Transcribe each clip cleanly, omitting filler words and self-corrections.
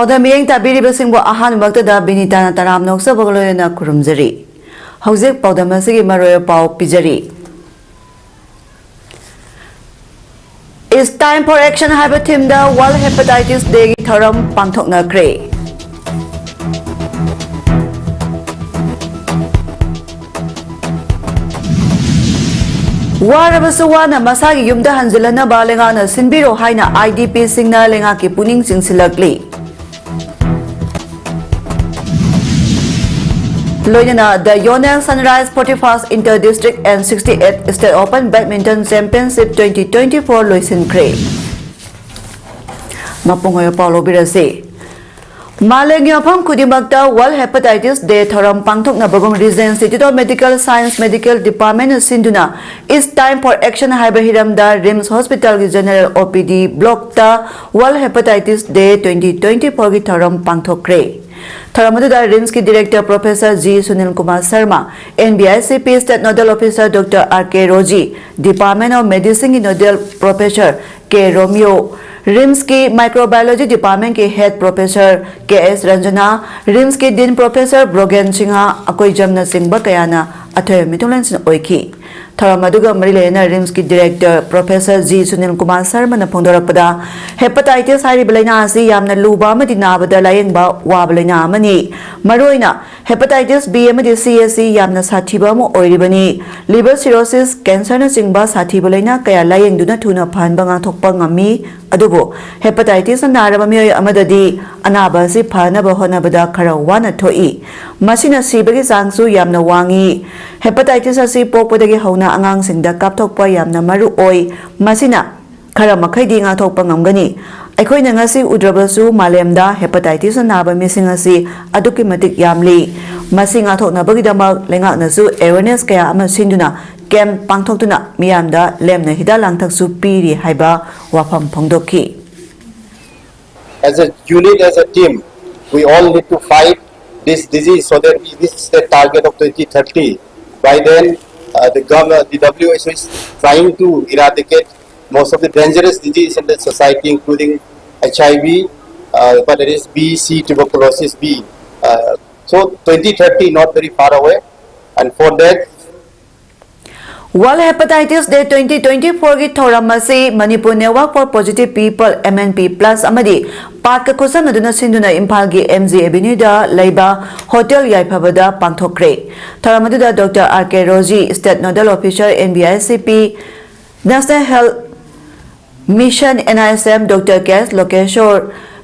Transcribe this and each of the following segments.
PAODAM miyeng tabiribasingbo ahanubagtada binitana taram noksabagaloyana kurumjari. Hauzik PAODAM asigi maroyo pau pijari. It's time for action haiba thimda World Hepatitis Day thoram pangthokna kre. Warabasawana masagi yumda hanjilana balengana sinbiro haina IDP singna Leingakki puning singsilakli. Loinana, the Yonel Sunrise 41st Inter-District and 68th State Open Badminton Championship 2024 Loisin Kre. Mapungoyo Paulo Birase. Malengyapam Khuding World Hepatitis Day thoram pangthok na bagong Region Institute of Medical Science Medical Department Sinduna. It's time for action haiba hiramda RIMS Hospital General OPD Block ta World Hepatitis Day 2024 gi thoram pangthok kre. Tharamadada RIMS ki Director Professor G. Sunil Kumar Sharma, NBICP State Nodal Officer Dr. R.K. Roji, Department of Medicine ki Nodal Professor K. Romeo, RIMS की microbiology department के head professor KS. Ranjana, RIMS के dean professor ब्रोगेन Sinha अकोई जमना Singh कयाना अथय मिथुलन ओइखी थरमदुगा मरिलेना RIMS की director professor जी सुनील कुमार शर्मा न फोंदोरपदा hepatitis HYBE लैना असि यामना लुबा अमदि नाबदा लायेंबा वाब लैना अमनि मरोइना हेपेटाइटिस बी अमदि CSC यामना साथीबा अमु ओइरिबनि लिवर सिरोसिस कैंसर न चिंबा साथीबा लैना कया लायेंदुना थुना फानबा गाथोकपा ngami adubo hepatitis naraba miyoy amadadi anaba si phanaba honabada khara wana thoi masina sibagi sangsu yamna wangi hepatitis asi pokpadagi hauna angang singda kapthokpa yamna maru oi masina khara makhaidi nga thokpa ngamgani aikhoina ngasi udrabasu malemda hepatitis naba mising asi aduki matik yamli masinga thoknabagi damak lengaknasu awareness kaya ama sinduna Kem pangthokduna miyamda lemna hida langthaksu piri haiba wafam phongdokhi. As a unit, as a team, we all need to fight this disease so that this is the target of 2030. By then, the government, the WHO is trying to eradicate most of the dangerous disease in the society, including HIV, but it is B, C, tuberculosis B. So 2030 not very far away, and for that. World Hepatitis Day 2024 की थोरमसी Manipur network for positive people MNP plus अमदी park का खुसम नदुना सिंधुना इम्फाल की MG avenue दा लाइबा होटल याइफाबदा पांथोक्रे थोरमदुदा doctor R.K. Roji state nodal officer NBICP national health mission NISM doctor केस Lokeshwar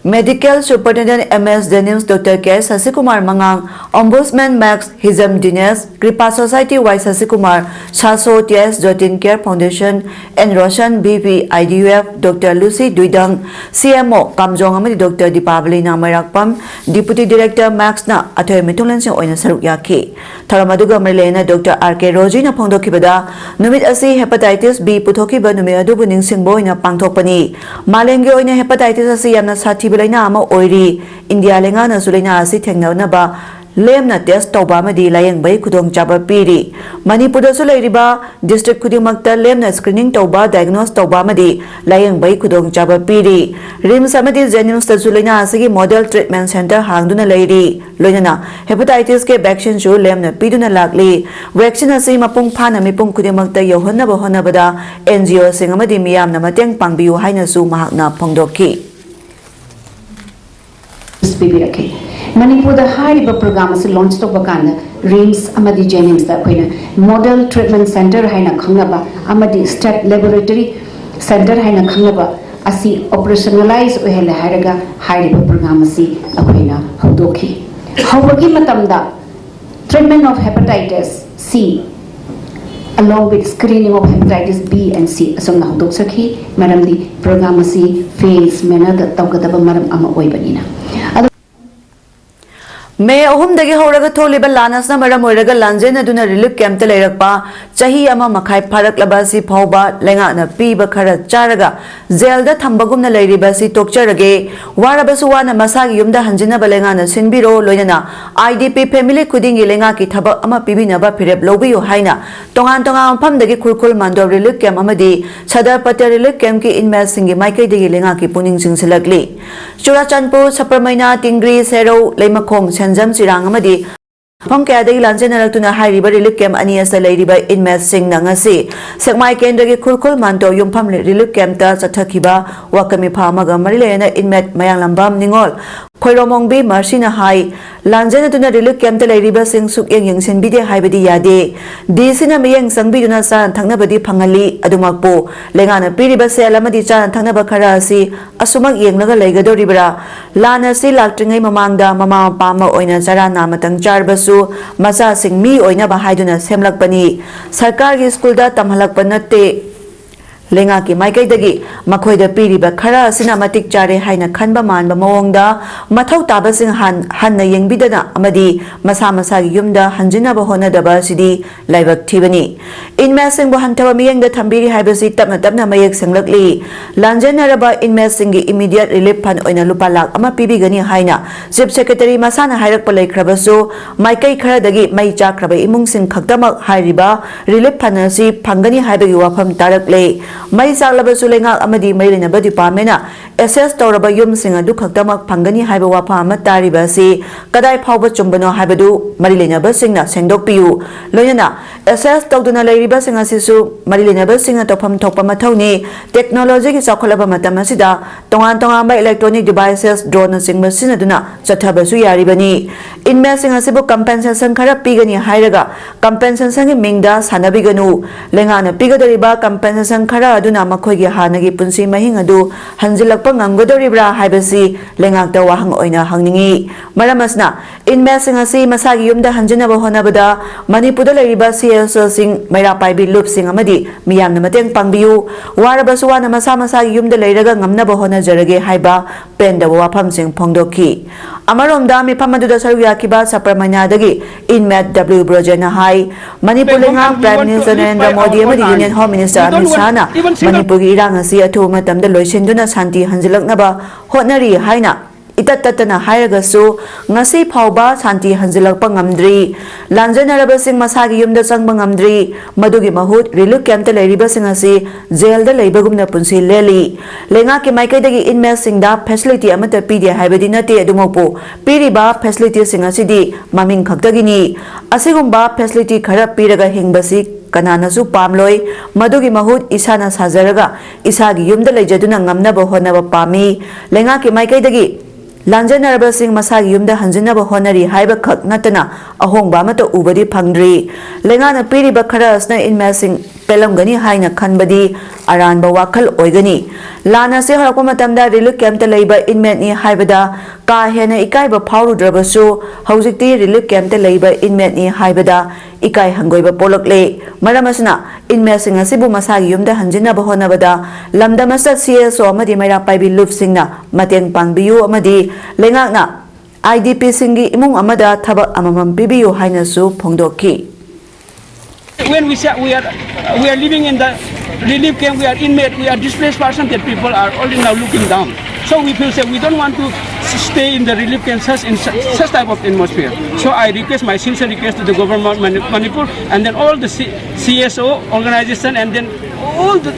Medical Superintendent MS Denims Dr. K. Sasikumar Mangang, Ombudsman Max Hizam Dinesh, Kripa Society Y. Sasikumar, Shaso TS Jotin Care Foundation, and Roshan BP IDUF, Dr. Lucy Duidang, CMO Kamjong Amadi Dr. Dipabali Namarakpam, Deputy Director Max Na, Atoy Mitulan Sing Oina Saruk Yaki, Taramaduga Marlena Dr. R.K. Roji na Pongdoki Bada, Numit Asi Hepatitis B Putoki Ba Numia Dubuning Singbo in a Pangtopani, Malengyo in a Hepatitis Asi Yamna Sati Laina ama oiri India lenga na sulaina asi thengna na ba lemna test tawba ma di layeng bai khudong chaba piri Manipur da sulai riba district khuding makta lemna screening tawba diagnose tawba ma di layeng bai khudong chaba piri RIMS amadi Jennings da sulaina asi gi model treatment center hangduna lairi loinana hepatitis ke vaccine ju lemna piduna lakli vaccine asi mapung phana mipung khuding makta yohonna ba hona bada NGO sing amadi miyam na mateng pangbiu haina su mahakna phongdokhi Manipur the high program is launched to Bakana, RIMS Amadi Jennings the Model Treatment Center Haina Kangaba, Amadi State Laboratory Center Haina Kangaba, Asi operationalize Uhela Haraga, high program Asi Aquina Hodoki. Hawaki Matamda treatment of hepatitis C along with screening of hepatitis B and C. So now Doksaki, Madam the program C phase manner the Taugataba Madam Ama Oibanina. May Ohum the Horaga Toliba Lanas Namara Moraga Lanjana Duna Relief Camp Telerapa, chahi ama makhai pharaklaba si phauba lengakna piba khara charaga jailda thambagumna leiriba si tokcharage warabasu wana masagi yumda hanjinaba lengakna sinbiro loinana IDP family Khuding Leingakki Thabak ama Pibinaba Firep Loubiyu haina tongan mafamdagi khulkhul mando relief camp amadi sadar patia relief camp ki inmates singi maikaidagi Leingakki puning jingsilakli Churachandpur Saparmaina Tingri Sero Leimakhong Senjam Chirang amadi Phong kayadagi lanjanarakuna hairiba relief camp ani asa leiriba inmates sing na ngasi sekmai kendagi khulkhul mando yumpham relief camp ta chathakiba wakami phamaga marilena inmate mayang lambam ningol Khoiromongbi Marsina Hai Lanjana tuna relief camp ta leiriba sing suk yeng yengsin bide haibadi yade disina miyeng sangbi duna san thangnabadi phangali adumakpo lengana piriba sel amadi chan thangnaba khara asi asumak yenglaga leigadoribra lana si laktringai mamangda mama pama oina jara namatang charbasu masa sing mi oina ba haiduna semlakpani sarkar gi school da tamhalakpa natte Leingakki maikaidagi makhoida piriba khara asina matik chare haina khanba manba mawongda mathau taba sing hanna yengbidana amadi masa gi yumda hanjinaba honadaba sidi laibak thibani inmates sing bo hantaba miyengda thambiri haibasi tapna mayek senglakli lanjanaraba inmates sing gi immediate relief fund oina lupa lakh ama pibigani haina chief secretary masana hairakpa leikhrabasu maikai kharadagi mai chakraba imung sing khaktamak hairiba relief fund asi phangani haibagi wafam tarakle Mai Salabasu Leingak Amadi Marinaba Department SS Toraba Yum Singa Du Khaktamak Phangani Haiba Wafa Ama Taribasi Kadai Phauba Chumbano Haibadu Marilenaba Singna Sengdokpiu Loyana SS Tawduna Leiriba Singa Sisu Marilenaba Singa Topam Thokpa Mathawni Technology ki Chawkhalaba Matam Asida Tongan ba electronic devices drone singba sinaduna Chathabasu Yaribani Inmates Singa Sibu compensation khara pigani hairaga compensation gi mingda sanabiganu Leingana pigadoriba compensation khara aduna makhoigi hanagi punsi mahing adu hanjilakpa ngamgodoribra haibasi Leingakta wahang oina hangningi maramasna inmates singa si masagi yumda hanjinaba honabada Manipurda leiriba CSO sing maira paibi loop sing amadi miyamna mateng pangbiyu warabasu wana masagi yumda leiraga ngamnaba honajarage haiba penda wafam sing phongdokhi Amaromda mipamaduda saruyakiba Saparmainadagi inmate W Brojana Hai Manipur Leingak Prime Minister Narendra Modi amadi Union Home Minister Amit Shahna Manipur gi irang asi athu matamda loisenduna santi hanjilaknaba hotnari haina itattatana hairagasu ngasi phauba santi hanjilakpa ngamdri lanjanaraba sing masagi yumda changba ngamdri madugi mahut relief camp ta leiriba sing asi jail da leibagumna punsi leli Leingakki maikaidagi inmates singda facility amata pidi haibadi nate adumopo piriba facility sing asidi maming khaktagini asigumba facility khara piraga hingbasi kananasu pamloi madugi mahut isana sajaraga isagi yumda leijaduna ngamnaba honaba pami Leingakki maikaidagi Lanjanaraba sing masagi yumda hanjinaba honari haiba khak natana ahongba mata ubadi phangdri Leingana piriba khara asna inmates sing pelamgani haina khanbadi aranba wakhal oigani lana se harakpa matamda relief camp ta leiba inmate ni haibada ka hena ikaiba phaurudrabasu haujikti relief camp ta leiba inmate ni haibada ikai hangoiba polakle maramasna inmates sing asibu masagi yumda hanjinaba honabada lamdamasa CSO amadi maira paibi loop singna mateng pangbiyu amadi Leingakna IDP singi imung amada thabak amamam pibiyu hainasu phongdokhi When we are living in the relief camp, we are inmate, we are displaced person, that people are already now looking down. So we feel we don't want to stay in the relief camp in such type of atmosphere. So I request my sincere request to the government of Manipur and then all the CSO organization and then all the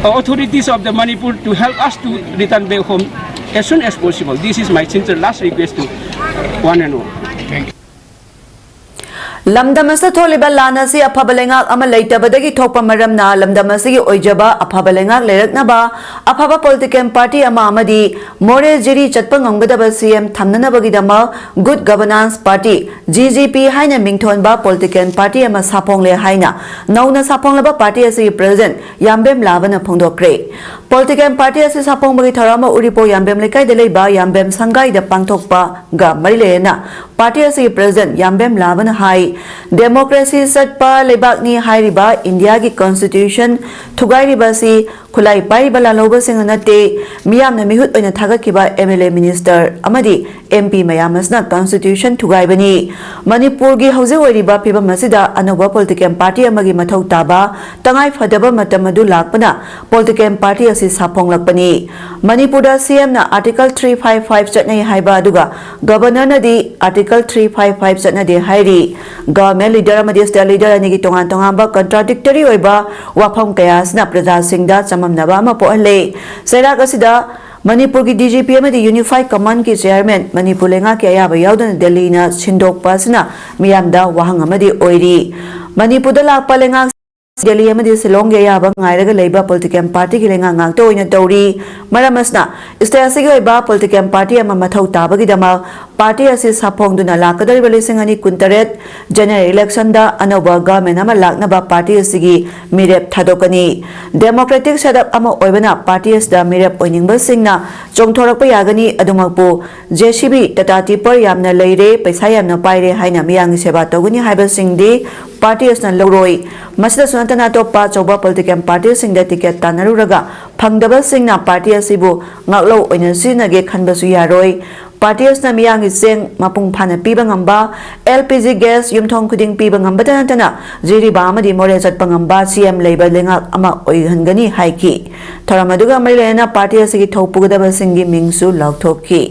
authorities of the Manipur to help us to return back home as soon as possible. This is my sincere last request to one and all. Lamdamasa tholiba lanasi afaba leingak ama leitabadagi thokpa maramna lamdamasigi oijaba afaba leingak leiraknaba afaba political party ama amadi more jiri chatpa ngamgadaba CM thamnanabagidama good governance party GGP haina mingthonba political party ama sapongle haina nauna saponglaba party asi president yambem labana phongdokre political party asi sapongbagi tharama uripo yambem lekai deleba yambem sangai da pangthokpa ga marilena party asi president yambem labana hai democracy satpa lebakni hairiba India ki constitution thugairiba si khulai pariba laloba singanate miyamna mihut oina thagakiba MLA minister amadi MP mayamasna constitution thugaibani Manipur gi hauze oiriba piba masida anoba political party amagi mathau taba tangai phadaba matamadu lakpana political party asi sapong lakpani Manipur da CM na article 355 chatnai haiba aduga governor na di article 355 chatna de hairi government leader amadi state leader ani gi tongan tongan ba contradictory oiba wafam kaya sna praja singda chamamnaba ma poale sera gasida Manipur ki DGP amadi Unified Command ki chairman Manipur Leingakki ayaba yaudana Delhi na sindok pasna miyamda wahang amadi oiri Manipur da lakpa Leingakki Delhi amadi Silong ge yaba ngairaga leiba political party ki lenga ngangto oina tawri maramasna state gi oiba political party ama mathau tabagi dama party asi sapongduna lakadari balising ani kuntaret general election da anoba government ama laknaba party asigi mirep thadokani democratic setup ama oibana party as da mirep oiningba singna chongthorakpa yagani adumakpu JCB tata tipper yamna leire paisa yamna paire haina miyang seba toguni haiba singdi party as na loroi masda sunatana topa choba political party singda ticket tanaruraga phangdaba singna party asibu ngaklo oina sinage khanbasu yaroi party as na miyang iseng mapung phana piba ngamba LPG gas yumthong khuding piba ngamba tana jiri ba amadi more chatpa ngamba CM labor lengak ama oihangani haiki tharamaduga marilena party asigi thopugada singi mingsu lauthoki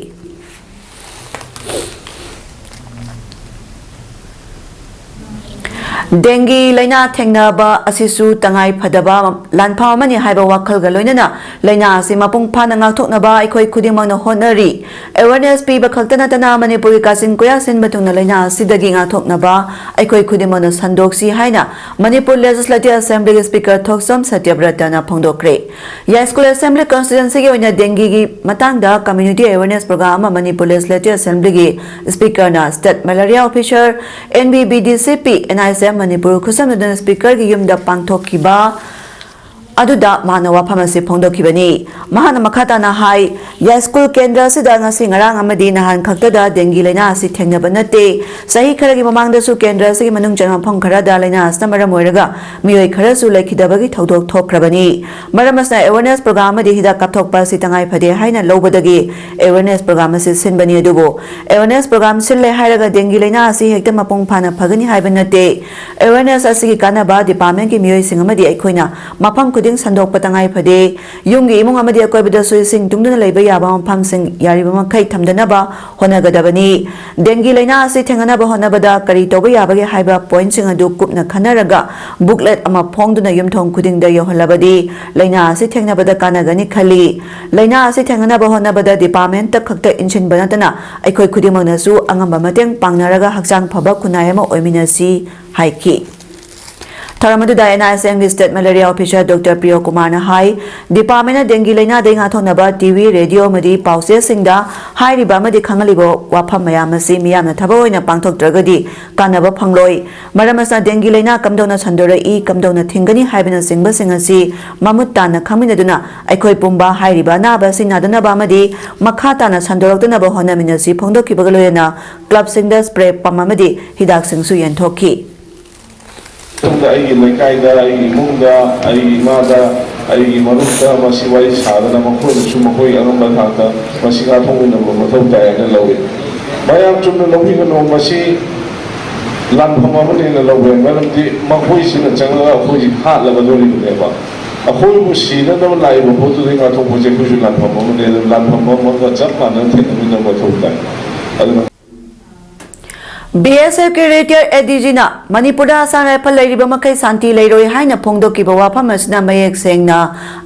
Dengue laina thengnaba asisu tangai phadaba lanpha amani haiba wakhal ga loinana laina asi mapung phana ngakthoknaba aikoi khudimangna honari awareness piba khaltana tana Manipuri kasin koya sin batungna laina asidagi ngakthoknaba aikoi khudimangna sandoksi haina Manipur Legislative Assembly Speaker Thoksam Satyabrata na phongdokre Ya School Assembly constituency gi oina dengue gi matangda community awareness program Manipur Legislative Assembly gi Speaker na State Malaria Officer NBBDCP NISM Manipur Khusam Speaker gi yumda pangthokkiba aduda manawa phamasi phongdokhibani mahana makhata na hai ya school kendra sida ngasi ngarang amadi nahan khaktada dengue laina asi thengnaba nate sahi kharagi mamangda su kendra sigi manung chana phong khara da laina asna maram oiraga miyoi khara su lekhidabagi thodok thokrabani maramasna awareness program adi hida kapthokpa si tangai phade haina lobadagi awareness program asi sinbani adubo awareness program sille hairaga dengue laina asi hekta mapung phana phagani haibanate awareness asi kanaba department ki miyoi singamadi aikoina mapam Khuding sandok patangai phade yungi imung amadi akoibada suising tungduna leiba yaba phamsing yariba makai thamdanaba honagadabani dengue laina asi thenganaba honabada kari toba yabage haiba point sing adu kupna khanaraga booklet ama phongduna yumthong khuding da yohalabadi laina asi thengnabada kanagani khali laina asi thenganaba honabada department ta khakta inchin banatana aikoi khudimangna su angamba mateng pangnaraga hakchang phaba kunai ama oiminasi haiki Tharamadu NISM State Malaria Officer Dr. Priyo Kumar na hai Department dengue laina denga thonaba TV radio madi pause singda hai riba madi khangalibo wapham mayamasi miyamna thaboina pangthok dragadi kanaba phangloi maramasa dengue laina kamdona sandora I kamdona thingani haibana singba singasi mamutta na khaminaduna aikoi pumba hai riba na ba sinadana ba madi makhata na sandorokdana ba honaminasi phongdokibagaloyana club singda spray pamamadi hidak singsu yenthoki I Leingakki, I Munda, I Mada, I Maruta, Masiwai Sada, Mako, Sumahoi, Anumbataka, Masika Tonga, Matota, and Lowy. Mayam to the Lowy no Masi Lampamaman in the Lowy, Madam the Makois in the Channel, who is hard Lavadori Neva. A whole machine, no live, who to the Atopoja Lampamaman, and Lampamaman, Japan, and Tenamina Matota. BSF के रेटियर ADG ना Manipur Assam rifle लेरिबा मखै शांति लेरोय हाइना फोंगदोकिबा वाफम असना मयेक सेंगना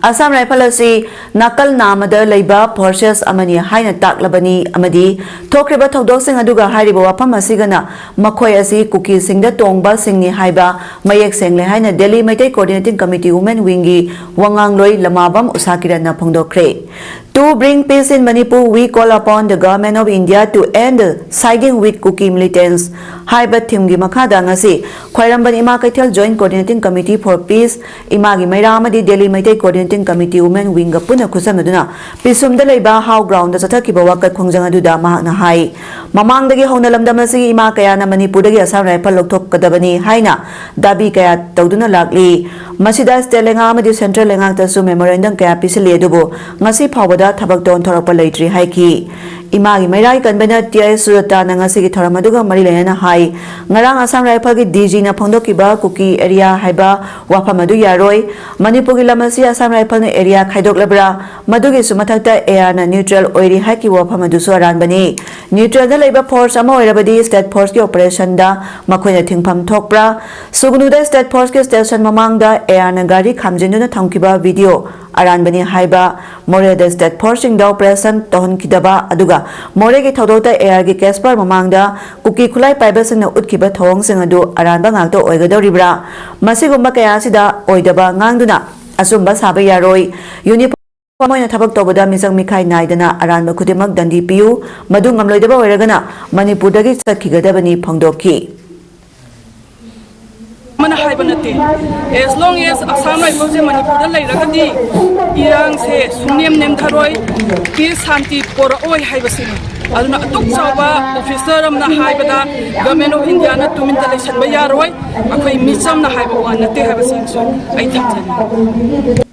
Assam rifle असि नकल नामदा लेबा forces अमनि हाइना ताकलबनी अमदि थोक्रेबा थौदोसिंग अदुगा हारिबा वाफम असिगना मखोय असि कुकी सिंगदा तोंगबा सिंगनि हाइबा मयेक सेंगले हाइना Delhi Meitei coordinating committee women विंगी वंगांगलोय लमाबम उसाकिरना फोंगदोख्रे To bring peace in Manipur, we call upon the government of India to end siding with Kuki militants. Haiba Timgi Makada ngasi Khwairamban Ima Kaitel Joint Coordinating Committee for Peace Imagi Mairamadi Delhi Maitei Coordinating Committee Women Winga Puna Kusamaduna Pisumda Leba How Ground the Sataki Bawaka Kungjanga Mahana Hai Mamang Dagi Honalamdamasi Ima Kayana Manipudagi Assam Rifle Loktok Kadabani Haina Dabi Kaya Tauduna Lagli Masida Stelenga Amadi Central Lengaktasu Memorandum Kaya Pisili Edubo Ngasi Pawada Thabak Don Thorapa Laitri Haiki Imagi Mairai Kanbena Tia Surata Nangasi Thoramaduga Marilena Hai Ngarang Assam Rifle ki DG na Pondokiba Kuki area Haiba Wapamadu Yaroi Manipugi Lamasi Assam Rifle na area Khaidok Labra Madugi Sumatakta air na neutral oiri Haiki Wapamadu Suaran Bani Neutral na Labor Force Amo Erabadi State Force ki operation da Makoina Tingpam Tokpra Sugunuda State Force ki station Mamangda air na gari Kamjindu na Tangkiba video Aranbani Haiba More the State Forcing da operation Tohon Kidaba Aduga More ki Thodota air ki Kasper Mamangda Kuki Kulai Pibasing na Utkiba Thong Singadu Aranba Ngakto Oigadoribra Masigumba Kayasida Oidaba Ngangduna Asumba Sabe Yaroi Uniform Moina Thabak Tobada Misang Mikai Naidana Aranba Kudimak Dandi Piu Madu Ngamloidaba Oiragana Manipurdagi Sakigadabani Pongdoki As long as Assam Rifles in Manipur Lairagadi, Irang say Sunim Nemtaroi, Peace Hanti for Oi Hibasino. Alna Tuk Saba, officer of Nahaibada, government of Indiana to Mintalation Bayaroi, Akoi Mitsam Nahaiba, and they have a sense. I think.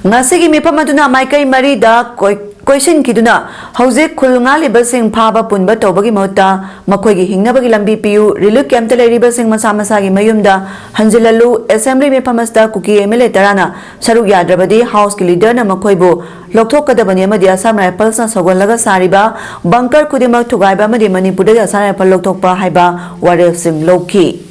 Ngasigi Mipamaduna Maikai Marida Question Kiduna Hose Kulungali Basing Paba Punba Tobagi Mota Makogi Hingnabagi Lambi Piu Relief Camp Basing Masamasagi Mayumda Hanjilalu Assembly Mipamasta Kuki Emile Tarana Saruk Yadrabadi House Kilidana Makoibo Loktoka the Banyamadia Sam Rifles Sogolaga Sariba Bunker Kudima Tugaiba Madi Manipuda Sam Rifle Loktopa Haiba Warrior Sim Loki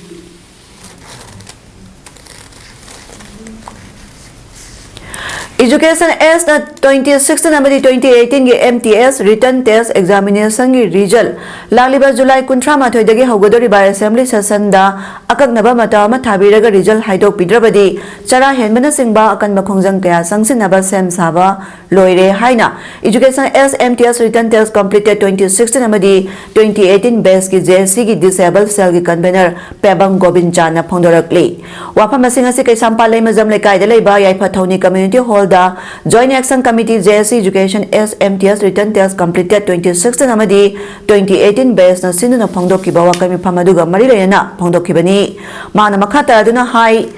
Education S na 2016 amadi 2018 ge MTS Written Test Examination gi result lagliba July 13 dagi haugadori bar assembly session da akaknaba mata ma thabiraga result haidok pidrabadi chara henbana singba akan makhongjang kaya sangsinaba sem saba loire haina Education S MTS Written Test completed 2016 amadi 2018 batch gi JC gi disabled cell gi convener Pebang Gobinjana phongdorakli waphamasing ase kaisampal leimajam lekai da leiba yaifa thoni community hall the Joint Action Committee JSC Education S MTS Written Test completed 2016 amadi 2018 based na sinuna phongdoki bawa kami phamaduga marilena phongdoki bani mana makhata aduna hai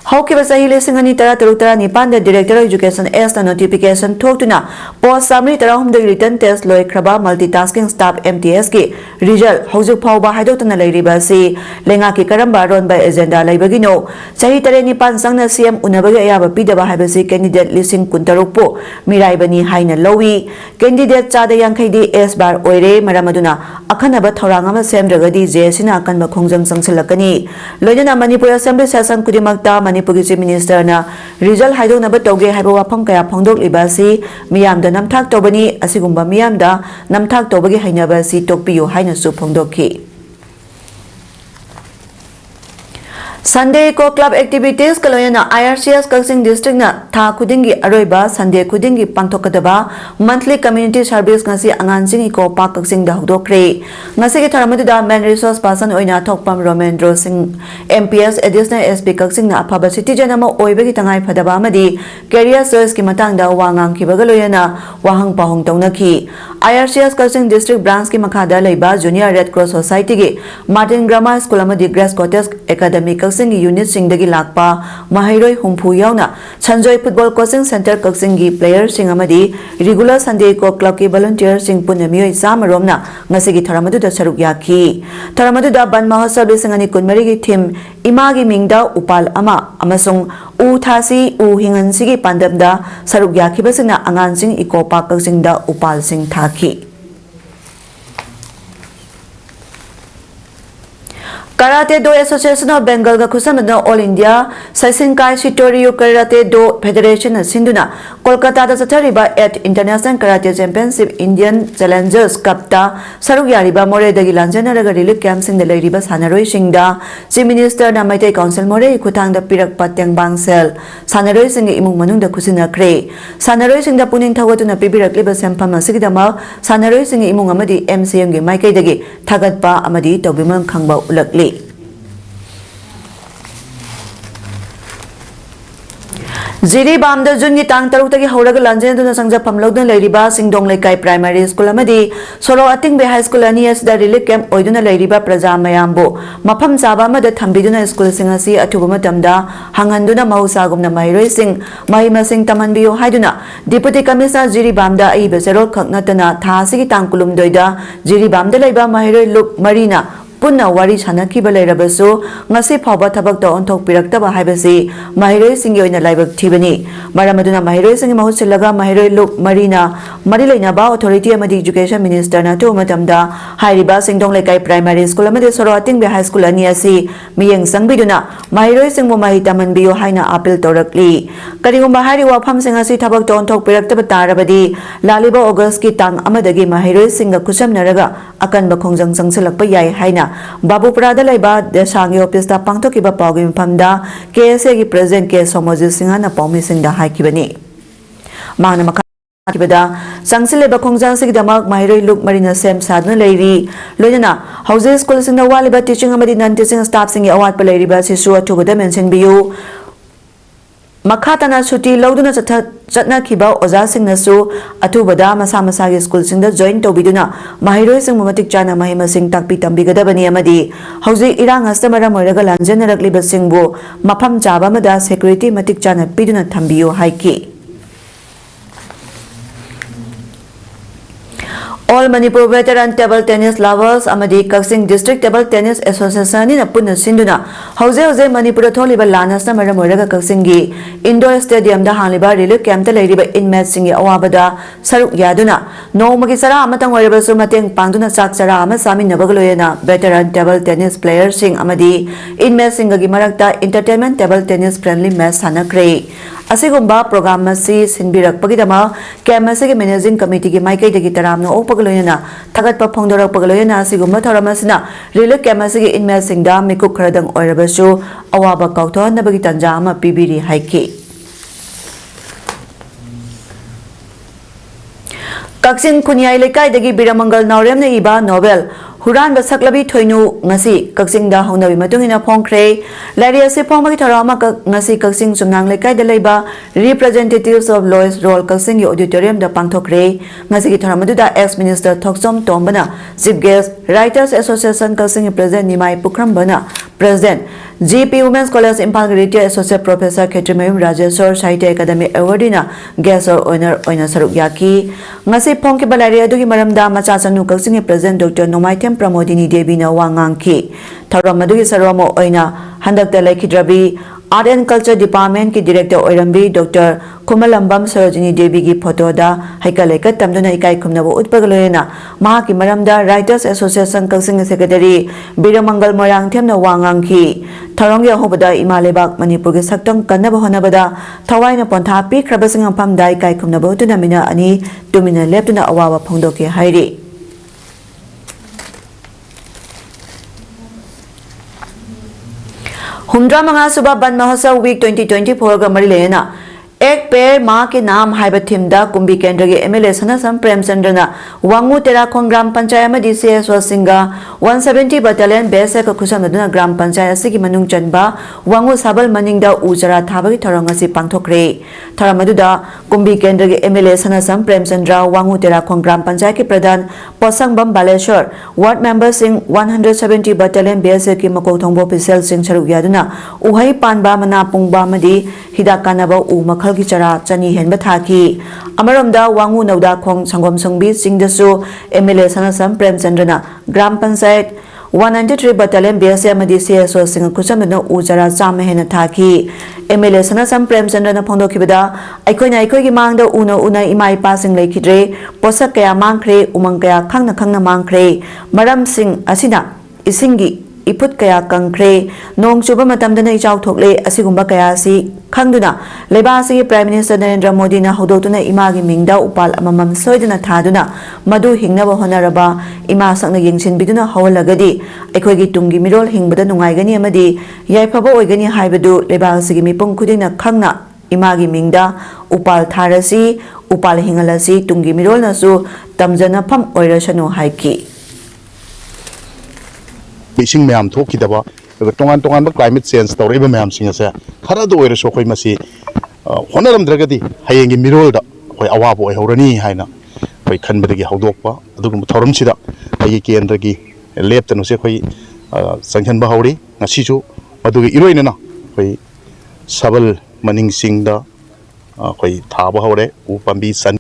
Haukiba sahi lesingani tara tarutara nipan the Director of Education S na notification thoktuna post summary tara hum the written test loi kraba multitasking staff MTS ki result haujuk phawba haidotna leiriba si Leingakki karamba ron by agenda laibagino sahi tare nipan sangna CM unabagi ayaba pidaba haibasi candidate lising kuntarukpo miraibani haina lowi candidate chada yankhai di S bar oire maramaduna akhanaba thorangama semdragadi JSina akanba khongjam sangsilakani loina Manipur Assembly session kudimakta Manipur Chief Minister na result haidok na batoge haiba wafam kaya phongdok libasi miyamda namthak tobani asigumba miyamda namthak tobagi hainabasi tokpiyo haina su phongdokki Sunday Eco Club activities kaloyana IRCS Kaksing District na tha khudingi aroiba Sunday khudingi pangthokadaba monthly community service ngasi angansing Eco Park Kaksing da hudokre ngasi ki tharamadida main resource person oina thokpam Romendro Singh MPS additional SP Kaksing na aphaba citizen ama oibagi tangai phadaba amadi career choice ki matangda wangang kibagaloyana wahang pahong taunaki IRCS Kaksing District branch ki makhada leiba Junior Red Cross Society gi Martin Grammar School amadi Grace Cottage Academy Kaksing unit singdagi lakpa mahairoi humpu yauna Sanjoy Football Coaching Center Kaksing gi player sing amadi regular Sunday Eco Club ki volunteer sing punamioi samaromna ngasigi tharamadu da saruk yaki tharamadu da ban mahotsav singani kunmari gi theme imagi mingda upal ama amasung u thasi u hingan sigi pandamda saruk yaki basina angan sing Eco Park Kaksing da upal sing thaki Karate Do Association of Bengal ga khusamna All India Saisinkai Shitorio Karate Do Federation Sinduna Kolkata da chathariba at International Karate Championship Indian Challengers Cup ta saruk yariba more dagi lanjana raga relief camp sing da leiriba sanaroi singda Chief Minister na Maitai Council more khutang da pirak patyang bangsel sanaroi sing imung manung da khusina kre sanaroi sing da puning thawatuna pibirak liba sempam asigidama sanaroi sing imung amadi MCM ge maikai dagi thagatpa amadi tobimang khangba ulakli Ziri Bamda Jungi Tang Tarutaki Horaga Lanjan to the Sangja Pamlogdan Ladiba Singdong Lekai Primary School Amadi, Solo Ating Be High School Anias the Relief Camp Oiduna Ladiba Praza Mayambo, Mapam Sabama the Tambiduna School Singasi Atubama Tamda, Hanganduna Mausagumna Mai Sing, Mahima Sing Tamanbio Haiduna, Deputy Commissioner Ziri Bamda Ibesero Kaknatana, Tasiki Tankulum Doida, Ziri Bamda Laiba Mahire Look Marina. Punna wari chanaki balai rabasu ngasi phawba thabak ta onthok piraktaba haibasi mahiroi singi oina laibak thibani maramaduna mahiroi singi mahut silaga mahiroi luk marina marilaina ba authority amadi education minister na to matamda hairiba singdong lekai primary school amadi soroating be high school ani asi miyeng sangbiduna mahiroi singmo mahita manbiyo haina appeal torakli karigumba hari wafam singasi thabak ta onthok piraktaba tarabadi laliba august ki tang amadagi mahiroi singa kusam naraga akan bakhongjang sangsilakpa yai haina Babu Prada Laiba, the Shangi office, the Pangtokiba Pogim Pamda, KSA present case Somozi Singana Pomis in the Haikibani. Mana Makibada, Sangsile Bakongzang Sigdamak, Mahiri Look Marina Sem Sadna Lady, Luna, houses schools in the Waliba teaching Amadi teaching staff singing award Palariba Sisua to the mention Biu. Makatana Suti, Loduna Chatna Kiba, Ozasing Nasu, Atubada, Masamasagi schools in the joint Tobiduna, Mahiro Sing Mumatic China Mahima Sing Takpitam Bigadabani Amadi, Hausi Irang Astamara Moragal and General Liba Singbo, Mapam Java Mada, Security Matic China Piduna Tambio Haiki. All Manipur veteran table tennis lovers Amadi Kaksing District Table Tennis Association in Apuna Sinduna Jose Manipur Tholiba Lanas na Maramoraga Kaksingi Indoor Stadium da Haliba Relief Camp the Ladiba Inmates Singi Awabada Saruk Yaduna No Magisara Amatang Wariba Sumating Pangduna Saksara Amasami Nabagaloyana Veteran Table Tennis Player Sing Amadi Inmates Singagi Marakta Entertainment Table Tennis Friendly Match Hana Kray Asigumba program masi sinbirak pagidama kemasi managing committee ki maikai dagi taramno o pagaloyana thagat pa phongdorak pagaloyana asigumba thoramasina relief kemasi ki inmate singda mikuk khradang oirabasu awaba kauthon nabagi tanja ama pibiri haiki Kaksin Kunyai Lekai dagi Biramangal Naurem na iba novel Huran Basaklabi Toinu Ngasi Kaksing da Honabi Matungina Pongkre Laria Se Pomagi Tarama Ngasi Kaksing Sumnang Lekai de Leba Representatives of Lois Roll Kaksing Auditorium da Pangtokre Ngasi Taramadu da Ex-Minister Thoksom Tombana Chief Guest Writers Association Kaksing President Nimai Pukrambana President GP Women's College Impal Retired Associate Professor Ketrimayum Rajeswar Sahitya Academy Awardina Guest or Owner Oina Saruk Yaki Ngasi Pongki Balaria Dugi Maramda Machasanu Kaksing President Dr. Nomaitem Pramodini Devi na Wangangki Tharamadu Saramo Oina Handakta Laikidrabi Art and Culture Department ki Director Oirambi Dr. Kumalambam Sarojini Devi ki photo da Haikaleka Tamduna Ikai Kumnabo Utpagaloyana Mahaki Maramda Writers Association Kaksing Secretary Biramangal Morang Tem na Wangangki Tharongya Hobada Imalebak Manipur ki Saktang Kanaba Honabada Thawai na Pontha Pi Krabasing Pam Dai Kai Kumnabo Tunamina Ani Tumina Leptuna Awawa Pongdoki Hairi Humdra Manga Suba Ban Mahasa Week 2024 ga Marilena Ek Pair Ma ke Naam Haiba Thimda Kumbi Kendra ge MLA Sanasam Prem Chandrana Wangu Tera Khong Gram Panchayat ma DCS Wasinga 170 Battalion Base ka Khusamduna Gram Panchayat Sigi Manung Chanba Wangu Sabal Maningda Ujara Thabagi Thorongasi Pangthokre Tharamaduna Kumbi Kendra ge MLA Sanasam Prem Chandra Wangu Tera Khong Gram Panchayat ki Pradhan Posangbam Baleshwar Ward Member Sing 170 Battalion Base ki Makau Thongbo Official Sing Charuk Yaduna Uhai Panba Mana Pungba Madi Hidakanaba U Makhalgi Chara Chani Henba Thaki Amaromda Wangu Nauda Khong Sangom Sangbi Singdasu MLA Sanasam Prem Chandrana Gram Panchayat 193 Battalion BSA Madi CSO Singa Kusamna Ujara Chama Hena Thaki MLA Sanasam Prem Chandrana Phongdokibada Aikoina Aikoigi Mangda Una Imai Passing Laikidre Posak Kaya Mangkre Umang Kaya Khangna Mangkre Maram Sing Asina Isingi iput kaya kangkre nong chuba matamdana ichau thokle asigumba kaya si khangduna lebasi Prime Minister Narendra Modi na hodotuna imagi mingda upal amamam soidana thaduna madu hingnaba honaraba ima sakna yengsin biduna hawlagadi aikhoigi tungi mirol hingbada nungaigani amadi yaifaba oigani haibadu lebasi mipong khudingna khangna imagi mingda upal tharasi upal hingalasi tungi mirol nasu tamjana pham oirasanu haiki Bising मैम थोकीदबा तोंगान तोंगान climate change तौरीबा मैम सिंग से खरद ओइरसो खोइ मसी होनरमद्रगदी हयेंगी मिरोलदा खोइ अवाब ओइ हौरनी हाइना खोइ खनबदगी हौदोकपा अदुगुम थौरमसिदा हयेगी केंद्रगी लेप्तनुसे खोइ संघनबा हौरी ngasisu मदुगी इरोइनना खोइ सबल मनिंग सिंगदा खोइ थाबा हौरे उपंबी सन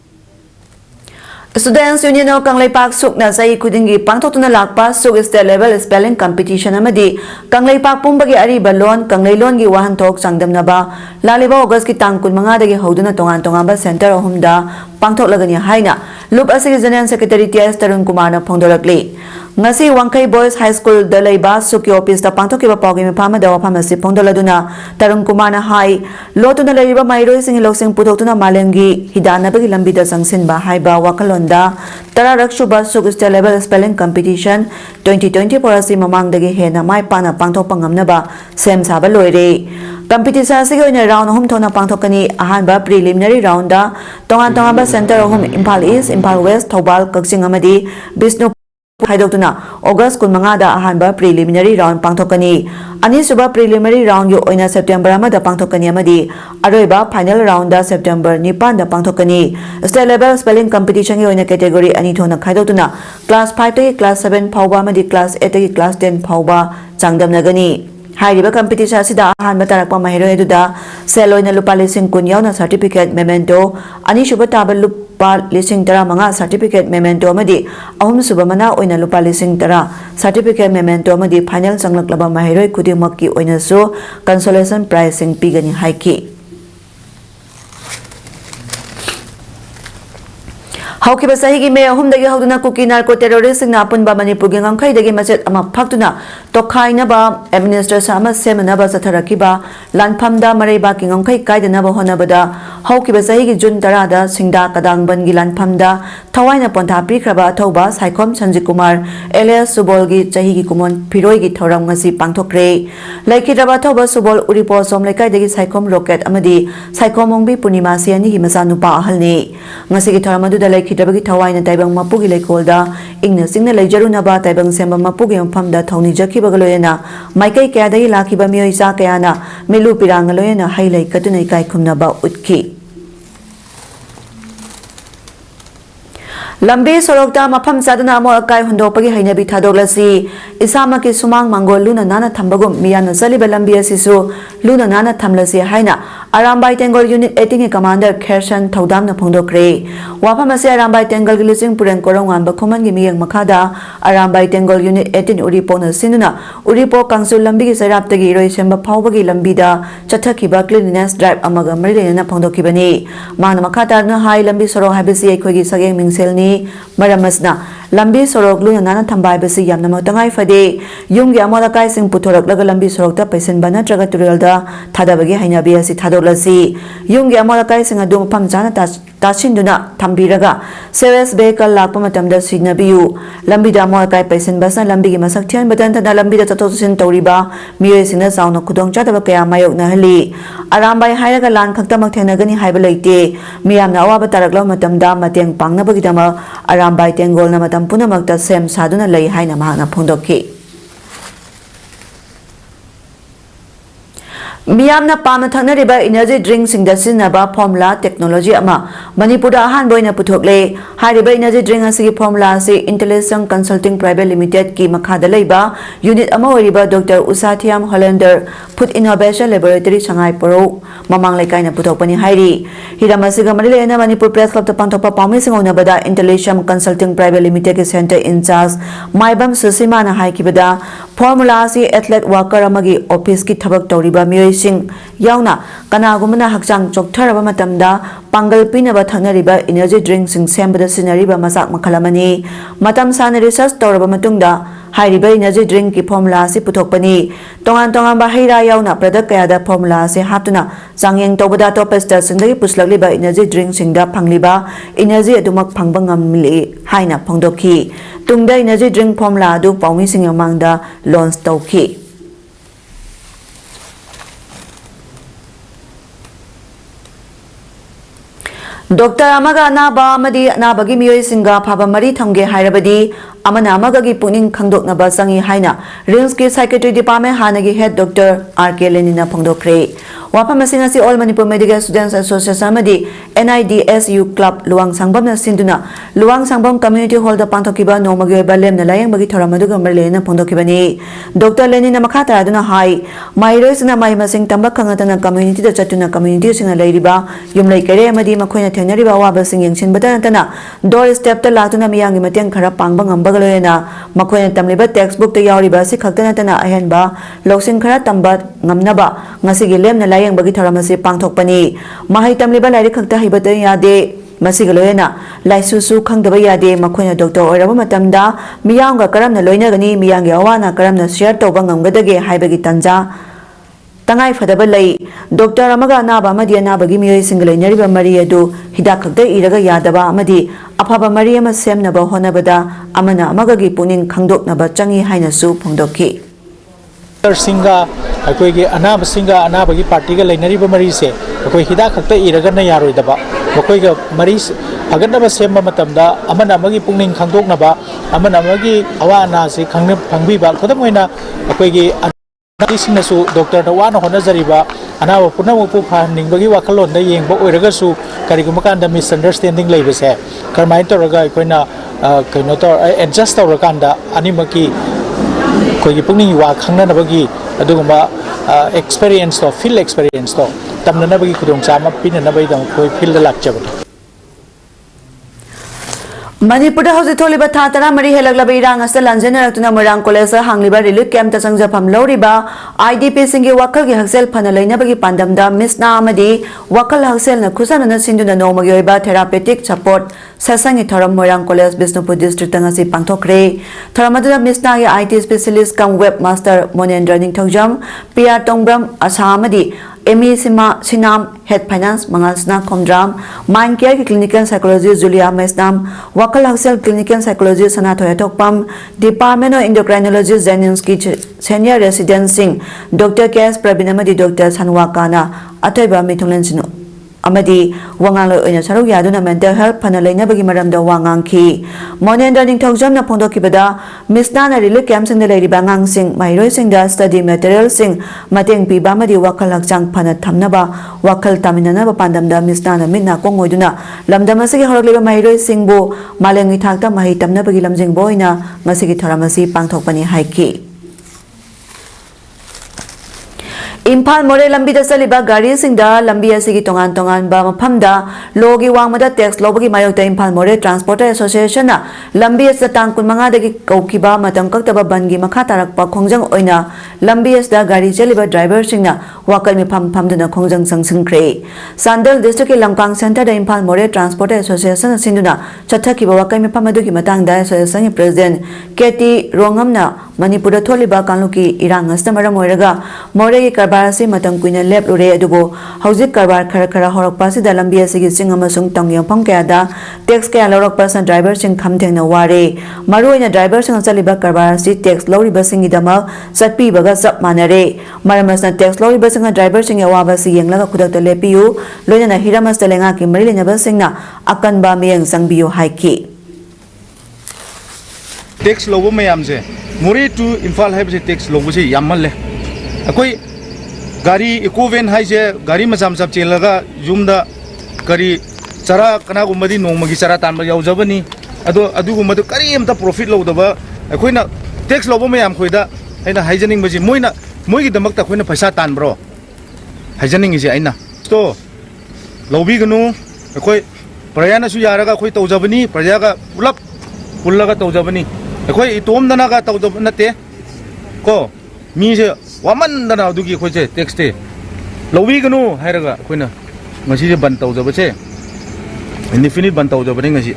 Students Union of Kanglei Park Sukna Sai Khuding Pangtotuna Lakpa Suk State Level Spelling Competition Amadi Kanglei Park Pumbagi Ari Balon Kanglei Lon gi Wahan Thok Sangdamnaba Laliba August ki Tang Kun Manga dagi Hoduna Tongan Tongamba Center Ohumda Pangthok lagani haina Lup Asigi General Secretary T.S. Tarun Kumar na Phongdorakli Ngasi Wangkai Boys High School Dalaiba Suki Office da Pangthokiba Pawgi Mphama da Waphamasi Phongdoladuna Tarun Kumar na hai Lotuna Laiba Mairoi Sing Loksing Puthokuna Malengi Hidanabagi Lambida Sangsinba Haiba Wakalonda Tararak Suba Suk State Level Spelling Competition 2020 Porasi Mamangdagi Hena Mai Pana Pangthok Pangamnaba Sem Saba Loire Competition asigi oina round home thona pangthokani ahanba preliminary round da tongan tongaba center home Impal East Impal West Thobal Kakching amadi Bisnu Haidokuna August 15 da ahanba preliminary round pangthokani ani suba preliminary round yo oina September amada pangthokani amadi aroiba final round da September 9 da pangthokani state level spelling competition yo oina category ani thona khaidokuna class 5 ta class 7 phawba amadi class 8 ta class 10 phawba changdamnagani Hairiba competition sida ahan batarakpa mahiro eduda seloina lupa lising kun yauna certificate memento ani shuba tabal lupa lising tara manga certificate memento amadi ahum suba mana oina lupa lising tara certificate memento amadi final sanglaklaba mahiro khudingmakki oina so consolation prize sing pigani haiki Haukiba Sahigi May Humdagi Hoduna Kuki Narco Terrorist in Napunba Manipur Gankai the Gamacet Ama Paktuna Tokainaba Administration Sama Semanaba Satarakiba Lanpamda Mareba King Onkai Kaidanaba Honabada Haukiba Sahigi Jun Tarada Singda Kadang Bangi Lanpamda Tawaina Ponta Prikraba Toba Saikom Sanjikumar Elias Subolgi Chahigi Kumon Piroigi Thoram Ngasi Pangtokre Laikidaba Toba Subol Uripo Som Lekai the Saikom Rocket Amadi Saikomongbi Punimasi and Himasanupa Halni Ngasiki Thoramadu the Lake Kitabagi Tawaina Taibang Mapugi Lekolda, Igna Signal Jarunaba, Taibang Semba Mapugi and Pamda Tony Jaki Bagaloyana, Maikai Kadai Laki Bamio Isakayana, Milu Pirangaloyana, Highlight Katunai Kumnaba Utki. Lambi Sorokta Mapam Sadana Morakai Hundopagi Hainabi Tadolasi, Isamaki Sumang Mango Luna Nana Tambagum, Miana Saliba Lambia Sisu, Luna Nana Tamlasi Haina, Arambai Tangle Unit 18 Commander Kershan Todam na Pondokre, Wapamasi Arambai Tangle Gilling Puran Korongan Bakuman Gimiang Makada, Arambai Tangle Unit 18 Uripona Sinuna, Uripo Council Lambi Saraptagi Roishamba Pawbagi Lambida, Chatakiba Cleanliness Drive Amaga Marina Pondokibani, Mana Makata no High Lambi Soro Habisi Equigi Saging Mingselni. Maramasna Lambi Sorok Luna Nana Tambai Basi Yamna Tangai Fade, Yungi Amolakai Sing Putorok Lagambi Sorokta, Pesin Bana Tragaturelda, Tadabagi Hainabiasi Tadolasi, Yungi Amolakai Sing Adum Pamjana Tachinduna, Tambiraga, Seres Baker Lapamatamda Signabiu, Lambida Molakai Pesin Basa, Lambi Masaktian, Badanta Lambida Tatosin Toriba, Miresina Sound of Kudong Chatabaka, Mayok Nahali, Arambai Hayaga Lan Kaktamaktanagani Hibalate, Miam Nawa Tarakla Matamda, Matang Pangabagidama. Arambai Tengol na matam punamakta sem saduna lay hai na mahana phondoki Miyam na pamna thanariba energy drink sing da sinaba formula technology ama Manipura ahan boy na puthokle hariba energy drink asigi formula se Intelligent Consulting Private Limited ki makhada leiba unit ama oriba Dr. Usathiam Hollander Food Innovation Laboratory Shanghai Pro mamang laikai na puthokpani hairi hiramasiga marile na Manipur Press Club ta pangthokpa pawmi singona bada Intelligent Consulting Private Limited ki center in charge Maibam Susima na haikibada formula se athlete worker amagi office ki thabak toriba mioi sing yauna kanagumana hakchang chokthara matamda pangal pinaba thanariba energy drink sing sembada sinariba masak makhalamani matam sana research toraba matungda हाइरिबा energy drink की formula से पुथोकपनी तोंगान तोंगान बाहिरा यावना product कयादा formula से हापतुना चांगयेंग तौबदा top स्टेशनदगी पुसलगलिबा एनर्जी ड्रिंक सिंगदा फंगलिबा एनर्जी अदुमक फंगबा ngamli हाइना फोंदोखी तुंगदा एनर्जी ड्रिंक फॉर्मूला अदु पाउमी सिंग मांगदा लॉन्च तौखी डॉक्टर अमगा अनाबा अमदी अनाबगी मियोय सिंगा फाबा मरी थमगे हाइरबदी अमना अमगगी पुनिंग खंगदोकनबा संगी हाइना रिम्स की साइकेट्री डिपार्टमेंट हानगी हेड डॉक्टर आर.के. लेनिना फोंदोखरे वाफम सिंगासी all Manipur medical students association अमदी NIDSU क्लब लुवांग सांगबम सिंदुना लुवांग सांगबम कम्युनिटी हॉल दा पांथोकिबा नोमगी ओइबा लेमना लायंगबगी थोरम अदुगा मरलेना फोंदोकिबनी डॉक्टर लेनिना मखा तादुना हाई माइरोइसना माइ मसिंग तंबा खंगतना कम्युनिटी दा चतुना कम्युनिटी सिंगा लैरिबा युमलै करे अमदी मखोइना थेंगनरिबा वाबसिंग यंगसिनबता नतना डोर स्टेप ता लातुना मियांगी मतेंग खरा पांगबा ngamba लोयना मखोइना तमलिबा टेक्स्ट बुक ता यावरिबा सि खक्तना तना अहेनबा लौसिंग खरा तंबा ngamnaba ngasi lemna layang bagi tharama se pangthokpani mahai tamliba lairi khakta hibata yade masiga loyena laisusu khangdaba yade makhoina doctor oiraba matamda miyanga karamna loina gani miyangi awana karamna share toba ngamgadage haibagi tanja tangai fadaba lai doctor amaga naba amadi anabagi miyoi single nariba mari adu hidak khakta iraga yadaba amadi afaba mari ama semnaba honabada amana amagagi puning khangdoknaba changi haina su phongdokki सिंगा अखोई अनाब सिंगा अनाब की party का लेनरी मरी से अखोई हिदा खत इरगन यारोदब मखोई मरी फगनब सेम अमन पुनिंग खांदोनब अमन अवा अना से खंगीब खुदम अखोई डॉक्टर वाना होनजरीब अनाब पुनमु फहनिंबगी वाखलोन येंब ओइरगसु करिगुम कांद मिसअंडरस्टैंडिंग लेबसे करमाय तौरगा अखोइना कइनो तौर एडजस्ट तौरकांदा अनिमकी कोई पुनिंग वा खंगनबगी अदुगुमा एक्सपीरियंस तो फील्ड एक्सपीरियंस तो तमननबगी खुदोंचामा पिननबगी कोई फील्ड लाक्चबनी मणिपुर हौजिथोलिबा था तरा मरी हेलगलब इरांग अस लांजेनरक्तुना मोरांग कॉलेज हांगलिबा रिलीफ कैंप ता संगजफम लौरिबा IDP सिंगे वखल गे हक्सेल फना लैनबगी पांदमदा मिसना अमदी वखल हक्सेल न खुसनना सिंदुना नोमगी ओइबा थेरापेटिक सपोर्ट सेसंगी थरम मोरांग कॉलेज बिष्णुपुर डिस्ट्रिक्ट तंगसी पांथोखरे थरमदुना मिसना गे IT specialist cum web master Monendra Ningthoujam PR Tongbram असामदी ME Sinam head finance Mangalsana Khomdram mind care की क्लिनिकल साइकोलॉजी जुलिया मेसनाम वकल हक्सेल clinical psychology Sanathoi Thokpam department of endocrinology JNIMS की senior resident Singh doctor KS Praveen doctor सनवाकाना अथैबा मिथुलन अमदी वांगांग लोइना सरुक यादुना मेंटल हेल्थ फना लेनबगी मरमदा वांगांग खी मोनेंद्र निंगथौजमना फोंदोकिबदा मिसनाना रिलीफ कैंप सिंग लेरिबा ngang सिंग माइरोय सिंग दा स्टडी मटेरियल सिंग मतेंग पिबा मदी वखल हक्चांग फना थमनबा वखल तामिननबा पांदमदा मिसनाना मिना कोंगोइदुना लमदमसिगे हरकलेबा माइरोय सिंगबो मालेंगी थाकता माहि तमनबगी लमजिंग बोइना मसिगी थरामसी पांगथोकपनी हाइकी इम्फाल मोरे लंबी चलीबा गाड़ी लंबी की तोान तोान मफमदा लोगी वांगमदा टैक्स लौबगी मायोक्ता इम्फाल मोरे ट्रांसपोर्टर एसोसिएशन लंबी तांग 15 कौखिबा मतम कक्तबा बनगी मखा तारकपा खोंजंग ओइना लंबी गाड़ी चलीबा ड्राइवर वाकल मिफम फमदुना खोंजंग संगसिंख्रे सांदल डिस्ट्रिक्ट के लमकांग सेंटर इम्फाल मोरे transporter association सिंदुना चथकिबा Wakal मिफम अदुगी मतांगदा association president केटी रोंगमना मणिपुर थोलिबा कानुकी इरांग असना मरम ओइरगा मोरे की कारबार से मतम कुइना लेपलुरे अदुबो हौजिक कारबार खरा खरा होरकपा सिदा लंबी असिगी सिंग अमसुंग तंगयंफम कयादा टैक्स कया लौरकपा सन ड्राइवर सिंग खमथेंगना वारे मरुइना ड्राइवर सिंग चलिबा कारबार सि टैक्स लौरिबा सिंगी दमा चटपीबगा चप मानरे मरमसना टैक्स लौरिबा सिंग ड्राइवर सिंग अवाबा सि येंगलगा खुदकता लेपियु लोइना हिरामस लेंगाकी मरि लेनबा सिंगना अकनबा मियंग संगबियु हाइकी टैक्स लोबो मैम से मोरे टू इम्फाल है टैक्स लोबो से यामल अकोई गाड़ी इको वैन है गाड़ी मचा मचा चेलगा यूमदा करी चरा कनागुमदी नोमगी चरा तानबा यावजबनी अदो अदुगुमदो करीमता प्रॉफिट लौदबा अखोइना टैक्स लोबो मैम खोइदा अइना हाइजनिंग बजी मोइना मोइगी दमकता अखोइना पैसा तानब्रो हाइजनिंग इजे अइना तो लौबिगनु अखोइ प्रयानसु यारगा अखोइ तौजबनी प्रजागा पुलप पुल्लगा तौजबनी अखोइ इतोमदनागा तौजब नते को मीसे वामनदना अदुगी अखोइसे टैक्स ते लौबिगनु हाइरगा अखोइना ngasi je ban taujabache indefinite ban taujabani ngasi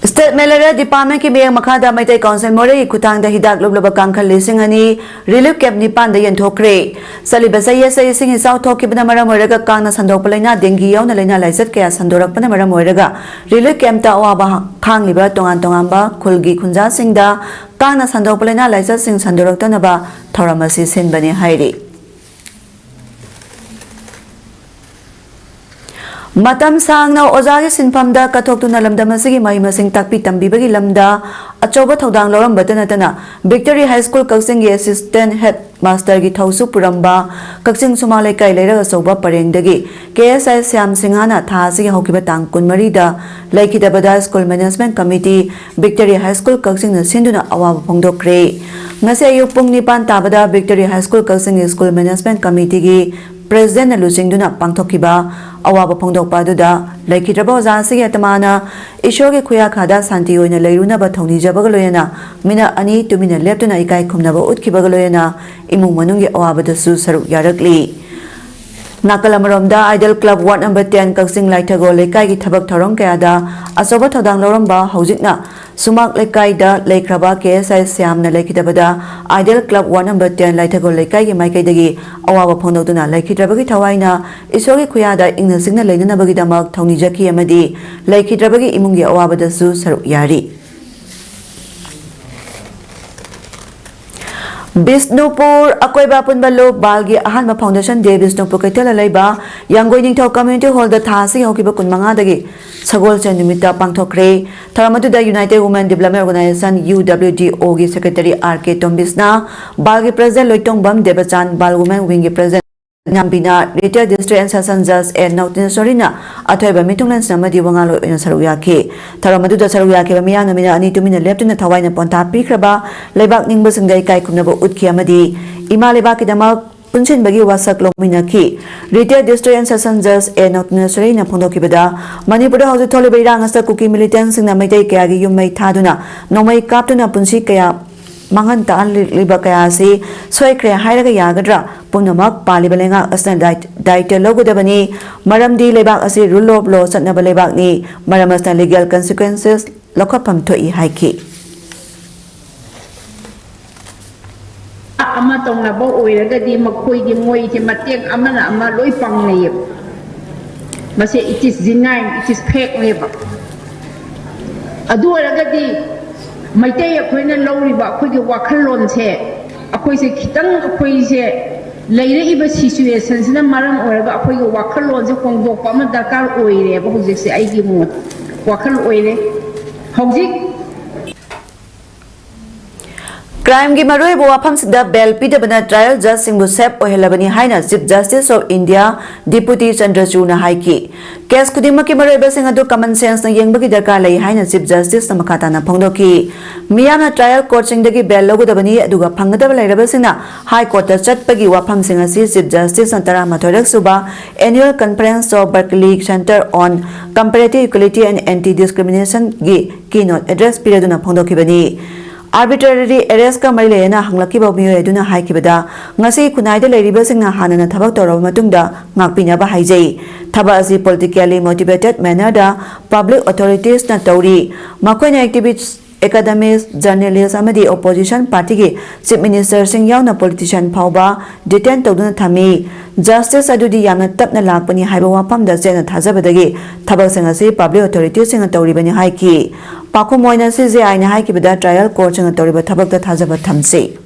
state Malaria Department ki Miyang Makada Maitay Council More Kutang da Hidak Lublaba Kangkal Lising Ani Relief Camp Nipan da Yantokre. Salibasa Yesa Sing is out talking Panamara Morega Kana Sandopalena, Dengi on Lena Lizet Kaya Sandorak Panamara Morega. Relief Camp ta Waba Kang Liba Tongan Tongamba, Kulgi Kunza Sing da Kana Sandopalena Lizet Sing Sandorak Tanaba, Toramasi Sin Bani Hairi. Matam sang na ozagi sinpamda katok tu na lamda masigi may masing takpi tambibagi lamda at choba tawdang lorang batana tana Victory High School kaksing assistant headmaster gi thausu puramba kaksing sumalay kay lera soba parengdagi KSI Siam Singhana tha sige hokiba tang kunmari da Laikidabada School Management Committee Victory High School kaksing na sinduna awa phongdokre ngasi ayuk pung nipan tabada Victory High School kaksing School Management Committee gi President na lusingduna pangthokiba awaba phongdokpa duda laikhidraba oza sige tamana ishoge khuya khada santi oina leiruna ba thongni jabaga loyana mina ani tumina leptuna ikai khumnaba utkibaga loyana imung manungi awaba da su saruk yarakli Nakalamromda Idol Club Ward number 10 Kaksing Laithago Lekai gi Thabak Thorong Kayada Asoba Thodang Loramba Hojikna Sumak Lekai da Leikraba KSI Siam na Laikidabada Idol Club Ward number 10 Laithago Lekai gi Maikai dagi Awawa Phongdokduna Laikidrabagi Thawaina Isogi Khuyada Ingna Singna Leinanabagi damak Thongni Jaki amadi Laikidrabagi imungi awaba da su saruk yari Bisnupur Akoiba Punbalo Balgi Ahanma Foundation Day Bisnupur Kaitala Laiba Yanggoi Ningthau Community Hall da Thasi Hokiba Kunmanga dagi Sagol Chen Nimita Pangthokre Taramatu da United Women Development Organization UWDO gi Secretary RK Tombisna Balgi President Loitong Bam Debachan Bal Women Wing gi President Nyambina Retired District and Session Judge and Nautin Sorina Atoiba Mitunglan Samadi Wangalo in Saruyaki Taramadu da Saruyaki Miana Mina Ani to Mina left in the Tawaina Ponta Pikraba Lebak Ningbus and Gaikai Kunabo Utki Amadi Imalebaki Damak Punchin Bagi Wasak Lominaki Retired District and Session Judge and Nautin Sorina Pondokibada Manipura House Tolibirang as the cookie militants in the Mate Kagi Yumay Taduna No May Captain Punchi Kaya Mangan taan liba kaya si soy kaya hairaga yagadra punamak palibalenga asna daite logo dabani maram di lebak asi rule of law satna balebak ni maram asna legal consequences lokapam to I haiki ama tongna bo oiraga di makoi gi moi ti matek amana ama loi pang nei mase it is denying it is fake leba adu oraga di Maitay akoina lawriba akoigi wakhallon se akoise khitang akoise leiraiba situation sina maram oraga akoigi wakhallon se khongdokpa ama darkar oire ba hojik se aigi mo wakhal oire hojik Crime gi maroi bo wafam sida bel pidabana trial judge singbu sep ohelabani haina Chief Justice of India Deputy Chandrachud na haiki case kudima ki maroi ba singa do common sense na yengbagi darkar lai haina Chief Justice na makata na phongdoki miyamna trial court singdagi bel logodabani aduga phangadaba lairaba singna high court ta chatpagi wafam singa si Chief Justice Santara Mathorak suba annual conference of Berkeley Center on Comparative Equality and Anti-Discrimination gi keynote address period na phongdoki bani Arbitrary arrest ka mari lena hanglaki ba miyo eduna haikibada ngasi kunaida leiriba singna hanana thabak toro matungda ngakpina ba haijai thaba asi politically motivated manner da public authorities na tauri makoina activists academics journalists amadi opposition party gi chief minister sing yauna politician phauba detain tawduna thami justice adudi yamna tapna lakpani haiba wapam da jena thajabadagi thabak sing asi public authorities sing tauri bani haiki Paku moina si aina haiki bida trial court sing toriba thabak da thajaba thamse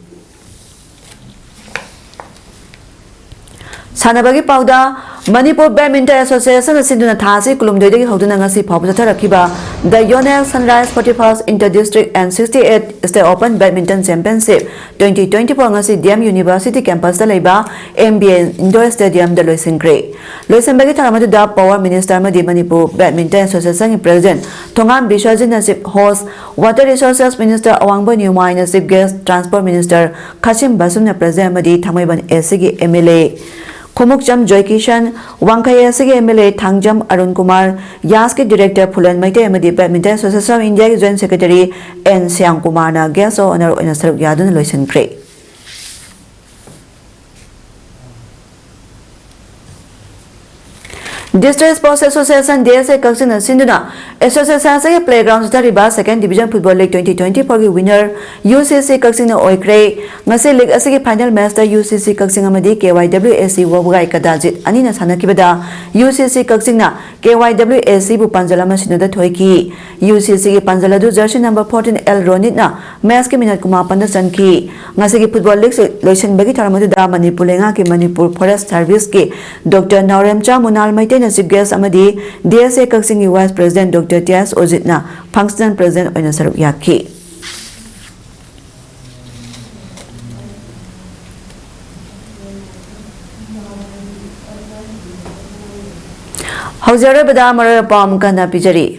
Sanabagi Pauda Manipur Badminton Association Sinduna Thasi Kulumdegi Hoduna Ngasi Pabata Rakiba the Yonel Sunrise 41st Inter-District and 68th State Open Badminton Championship 2024 Ngasi DM University Campus da Leba MBN Indoor Stadium da Loisingre Loisembagi Taramadu da Power Minister Madi Manipur Badminton Association President Tongan Bishajin Nasib host Water Resources Minister Awangbo Nyumai Nasib Guest Transport Minister Kashim Basum President Madi Thamaiban SG MLA Khomukjam Joy Kishan, Wangkaya Sige MLA Thangjam Arun Kumar, Yaski Director Pulan Maite Amadi Badminton Association of India Joint Secretary N. Siang Kumar na guest of honor in a Saruk Yadun Loisan Craig. District Sports Association DSA Kaksina Sinduna Association Say Playground Tariba Second Division Football League 2024 की winner UCC Kaksina Oikre ngase league asigi final match ta UCC Kaksing amadi KYWAC Wabgai Kadajit anina sanakibada UCC Kaksingna KYWAC bu panjalama sinuda thoiki UCC ki panjala du jersey number 14 L Ronitna match ke minute kuma panda sanki ngase ki football league loisin bagi tharamadu da Manipur Leingakki Manipur Forest Service ki Dr. Nauremcha Munal Maite Chief guest amadi DSA Kaksing Vice President Dr. Tias Ojitna Functional President oina saruk yaki. Haujare bada mara pam kana pijari.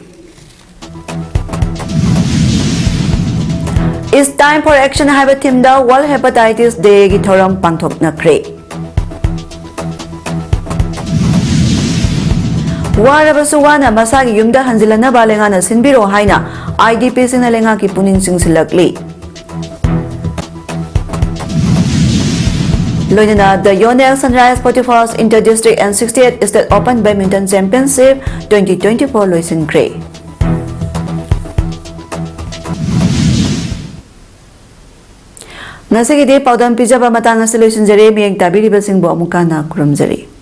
It's time for action haiba thimda World Hepatitis Day gi thoram pangthok na kre. Warabasuwana Masagi Yumda Hanzilana Balengana Sinbiro Haina IDP Sinalenga Puning Singsilakli. Loinana, the Yonel Sunrise 41st Inter-District and 68th State Open Badminton Championship 2024 Loisin Gray. Nasigi de PAODAM Pijaba Matana Solution Jere Miang Tabiri Basingbo Mukana Kurumjari.